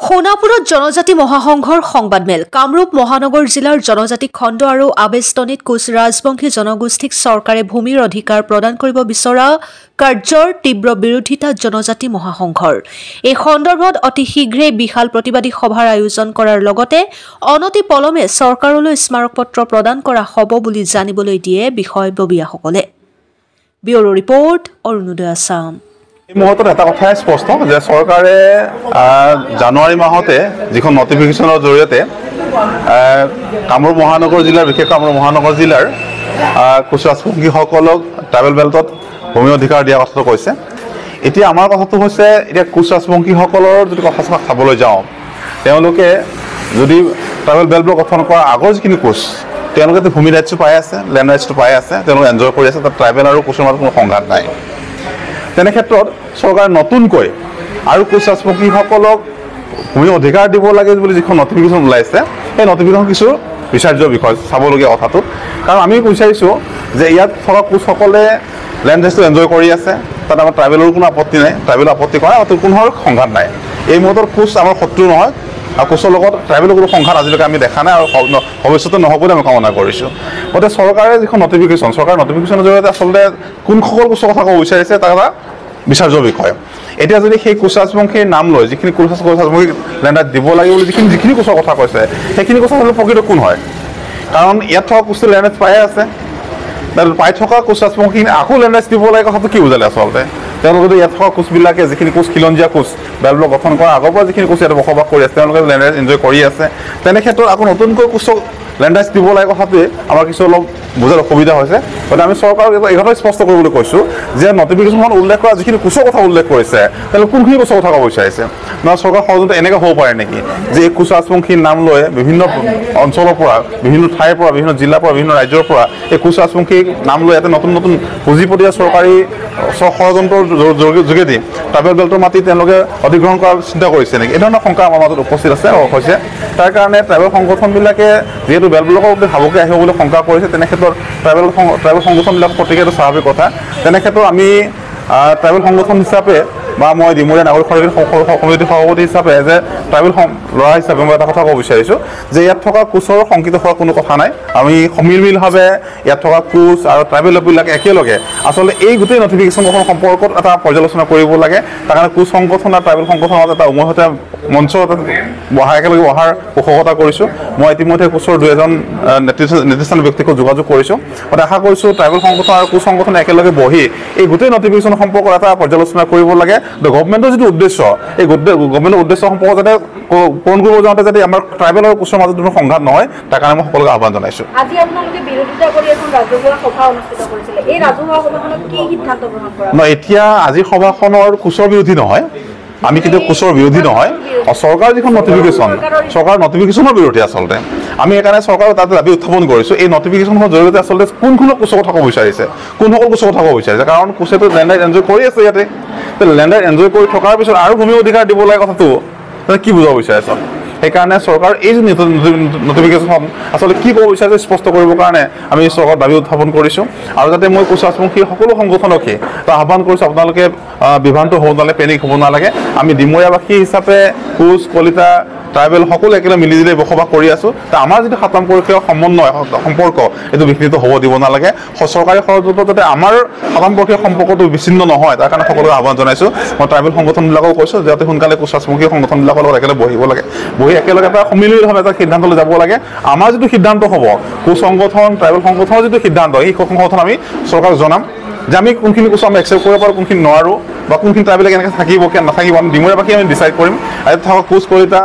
সোনাপুৰত জনজাতি মহাসংঘৰ সংবাদমেল কামৰূপ মহানগৰ জিলাৰ জনজাতি খণ্ড আৰু আবেষ্টনীত কোচ ৰাজবংশী জনগোষ্ঠীক চৰকাৰে ভূমিৰ অধিকাৰ প্ৰদান কৰিব বিচৰা কাৰ্যৰ তীব্ৰ বিৰোধিতা জনজাতি মহাসংঘৰ এই সন্দৰ্ভত অতি শীঘ্ৰে বিশাল প্ৰতিবাদী সভাৰ আয়োজন কৰাৰ লগতে অনতি পলমে চৰকাৰলৈ স্মাৰকপত্ৰ প্ৰদান কৰা হ'ব বুলি জানিবলৈ দিয়ে বিষয়ববীয়াসকলে। Bureau report Arunodoy Assam. এই মুহূৰ্তত এটা কথাই স্পষ্ট যে চৰকাৰে জানুৱাৰী মাহতে যিখন নটিফিকেশ্যনৰ জৰিয়তে কামৰূপ মহানগৰ জিলাৰ বিশেষ কামৰূপ মহানগৰ জিলাৰ কোচ ৰাজবংশীসকলক ট্ৰাইবেল বেল্টত ভূমি অধিকাৰ দিয়া কথাটো কৈছে। এতিয়া আমাৰ কথাটো হৈছে এতিয়া কোচ ৰাজবংশীসকলৰ যদি কথা চাবলৈ যাওঁ, তেওঁলোকে যদি ট্ৰাইবেল বেল্ট গঠন কৰাৰ আগৰ যিখিনি কোচ তেওঁলোকে ভূমি ৰাইটছটো পাই আছে, লেণ্ড ৰাইটছটো পাই আছে, তেওঁলোকে এনজয় কৰি আছে, তাত ট্ৰাইবেল আৰু কোচৰ মাজত কোনো সংঘাত নাই। তেনে ক্ষেত্ৰত চৰকাৰে নতুনকৈ আৰু কোচ ৰাজবংশীসকলক ভূমি অধিকাৰ দিব লাগে বুলি যিখন নটিফিকেশ্যন ওলাইছে, সেই নটিফিকেশ্যন কিছু বিচাৰ্য বিষয় চাবলগীয়া কথাটো। কাৰণ আমি বিচাৰিছোঁ যে ইয়াত থকা কোচসকলে লেণ্ড ৰাইটছটো এনজয় কৰি আছে, তাত আমাৰ ট্ৰাইবেলৰ কোনো আপত্তি নাই, ট্ৰাইবেলৰ আপত্তি কৰা কোনো সংঘাত নাই। এই মুহূৰ্তত কোচ আমাৰ শত্ৰু নহয় আৰু কোচৰ লগত ট্ৰাইবেলৰ কোনো সংঘাত আজিলৈকে আমি দেখা নাই আৰু ভৱিষ্যতে নহ'ব বুলি আমি কামনা কৰিছোঁ। গতিকে চৰকাৰে যিখন নটিফিকেশ্যন, চৰকাৰৰ নটিফিকেশ্যনৰ জৰিয়তে আচলতে কোনসকল কোচৰ কথা ক'ব বিচাৰিছে তাৰ এটা বিচাৰ্য বিষয়। এতিয়া যদি সেই কোচ ৰাজবংশীৰ নাম লৈ যিখিনি কোচ ৰাজবংশী লেণ্ড ৰাইট দিব লাগে বুলি যিখিনি কোচৰ কথা কৈছে, সেইখিনি কোচ আচলতে প্ৰকৃত কোন হয়? কাৰণ ইয়াত থকা কোচটো লেণ্ড ৰাইট পায়ে আছে, পাই থকা কোচ ৰাজবংশীখিনি আকৌ লেণ্ড ৰাইট দিব লাগে কথাটো কি বুজালে আচলতে? তেওঁলোকে যদি ইয়াত থকা কোচবিলাকে যিখিনি কোচ খিলঞ্জীয়া কোচ বেল্ট গঠন কৰাৰ আগৰ পৰা যিখিনি কোচ ইয়াত বসবাস কৰি আছে, তেওঁলোকে লেণ্ড ৰাইট এনজয় কৰি আছে, তেনে ক্ষেত্ৰত আকৌ নতুনকৈ কোচক লেণ্ড ৰাইট দিব লাগে কথাটোৱে আমাৰ কিছু অলপ বুজাৰ অসুবিধা হৈছে। গতিকে আমি চৰকাৰক এই কথা স্পষ্ট কৰিবলৈ কৈছোঁ যে নটিফিকেশ্যনখন উল্লেখ কৰা যিখিনি কোচৰ কথা উল্লেখ কৰিছে, তেওঁলোকে কোনখিনি কোচৰ কথা ক'ব বিচাৰিছে? নহয় চৰকাৰ সহজতে এনেকৈ হ'ব পাৰে নেকি যে এই কোচ ৰাজবংশীৰ নাম লৈ বিভিন্ন অঞ্চলৰ পৰা, বিভিন্ন ঠাইৰ পৰা, বিভিন্ন জিলাৰ পৰা, বিভিন্ন ৰাজ্যৰ পৰা এই কোচ ৰাজবংশীৰ নাম লৈ ইয়াতে নতুন নতুন পুঁজিপটীয়া চৰকাৰী ষড়যন্ত্ৰৰ যোগেদি ট্ৰাইবেল বেল্টৰ মাটি তেওঁলোকে অধিগ্ৰহণ কৰাৰ চিন্তা কৰিছে নেকি? এই ধৰণৰ শংকা আমাৰ মাজত উপস্থিত আছে হৈছে। তাৰ কাৰণে ট্ৰাইবেল সংগঠনবিলাকে যিহেতু বেল্টবিলাকৰ প্ৰতি ভাবুকি আহিব বুলি শংকা কৰিছে, তেনে ক্ষেত্ৰত ট্ৰাইবেল সংগঠনবিলাকৰ প্ৰতিক্ৰিয়াটো স্বাভাৱিক কথা। তেনে ক্ষেত্ৰত আমি ট্ৰাইবেল সংগঠন হিচাপে বা মই ডিমৰীয়া নাগৰিক সমিতিৰ সভাপতি হিচাপে যে ট্ৰাইবেল ল'ৰা হিচাপে মই এটা কথা ক'ব বিচাৰিছোঁ যে ইয়াত থকা কোচৰ শংকিত হোৱাৰ কোনো কথা নাই। আমি সমিলমিলভাৱে ইয়াত থকা কোচ আৰু ট্ৰাইবেলবিলাক একেলগে আচলতে এই গোটেই নটিফিকেশ্যনখন সম্পৰ্কত এটা পৰ্যালোচনা কৰিব লাগে। তাৰ কাৰণে কোচ সংগঠন আৰু ট্ৰাইবেল সংগঠনৰ মাজত এটা উমৈহতীয়া মঞ্চ একেলগে বহাৰ পোষকতা কৰিছোঁ। মই ইতিমধ্যে কোচৰ 2 নেতৃস্থানীয় ব্যক্তিকো যোগাযোগ কৰিছোঁ। মই আশা কৰিছোঁ ট্ৰাইবেল সংগঠন আৰু কোচ সংগঠনে একেলগে বহি এই গোটেই নটিফিকেশ্যন সম্পৰ্কত এটা পৰ্যালোচনা কৰিব লাগে। গভৰ্ণমেণ্টৰ যিটো উদ্দেশ্য, এই গভৰ্ণমেণ্টৰ উদ্দেশ্য সম্পৰ্ক যাতে পূৰণ কৰিব যাওঁতে যাতে আমাৰ ট্ৰাইবেল আৰু কোচৰ মাজত কোনো সংঘাত নহয়, তাৰ কাৰণে মই সকলোকে আহ্বান জনাইছোঁ। আজি আপোনালোকে বিৰোধিতা কৰি এখন ৰাজহুৱা সভা অনুষ্ঠিত কৰিছিলে, এই ৰাজহুৱা সভাখনত কি সিদ্ধান্ত গ্ৰহণ কৰা? নহয়, এতিয়া আজিৰ সভাখনৰ কোচৰ বিৰোধী নহয়, আমি কিন্তু কোচৰ বিৰোধী নহয়। চৰকাৰৰ যিখন নটিফিকেশ্যন, চৰকাৰৰ নটিফিকেশ্যনৰ বিৰোধী আচলতে আমি সেইকাৰণে চৰকাৰৰ তাতে দাবী উত্থাপন কৰিছোঁ। এই নটিফিকেশ্যনৰ জৰিয়তে আচলতে কোনখনৰ কোচৰ কথা ক'ব বিচাৰিছে, কোনসকল কোচৰ কথা ক'ব বিচাৰিছে? কাৰণ কোচেতো লেণ্ড ৰাইট এনজয় কৰি আছে ইয়াতে, লেণ্ড ৰাইট এনজয় কৰি থকাৰ পিছত আৰু ভূমি অধিকাৰ দিব লাগে কথাটো কি বুজাব বিচাৰিছে? সেইকাৰণে চৰকাৰ এই যি নটিফিকেশ্যনখন আচলতে কি ক'ব বিচাৰিছে স্পষ্ট কৰিবৰ কাৰণে আমি চৰকাৰৰ দাবী উত্থাপন কৰিছোঁ। আৰু যাতে মই কোচ ৰাজবংশী সকলো সংগঠনকে আহ্বান কৰিছোঁ, আপোনালোকে বিভ্ৰান্ত হ'ব নালাগে, পেনিক হ'ব নালাগে। আমি ডিমৰীয়াবাসী হিচাপে কোচ, কলিতা, ট্ৰাইবেল সকলো একেলগে মিলিজুলি বসবাস কৰি আছোঁ। আমাৰ যিটো 7 নম্বৰীয় সমন্বয় সম্পৰ্ক এইটো বিঘ্নিত হ'ব দিব নালাগে। চৰকাৰী ষড়যন্ত্ৰ যাতে আমাৰ 7 নম্বৰীয় সম্পৰ্কটো বিচ্ছিন্ন নহয়, তাৰ কাৰণে সকলোকে আহ্বান জনাইছোঁ। মই ট্ৰাইবেল সংগঠনবিলাকো কৈছোঁ যাতে সোনকালে কোচ ৰাজবংশী সংগঠনবিলাকৰ লগত একেলগে বহিব লাগে, বহি একেলগে এটা সমিলমিলভাৱে এটা সিদ্ধান্তলৈ যাব লাগে। আমাৰ যিটো সিদ্ধান্ত হ'ব, কোচ সংগঠন, ট্ৰাইবেল সংগঠনৰ যিটো সিদ্ধান্ত, সেই সংগঠন আমি চৰকাৰক জনাম যে আমি কোনখিনি কোচ আমি একচেপ্ট কৰিব পাৰোঁ, কোনখিনি নোৱাৰোঁ, বা কোনখিনি ট্ৰাইবেল কেনেকৈ থাকিব, নাথাকিব, আমি ডিমৰীয়াবাসী আমি ডিচাইড কৰিম। আৰু থকা কোচ, কলিতা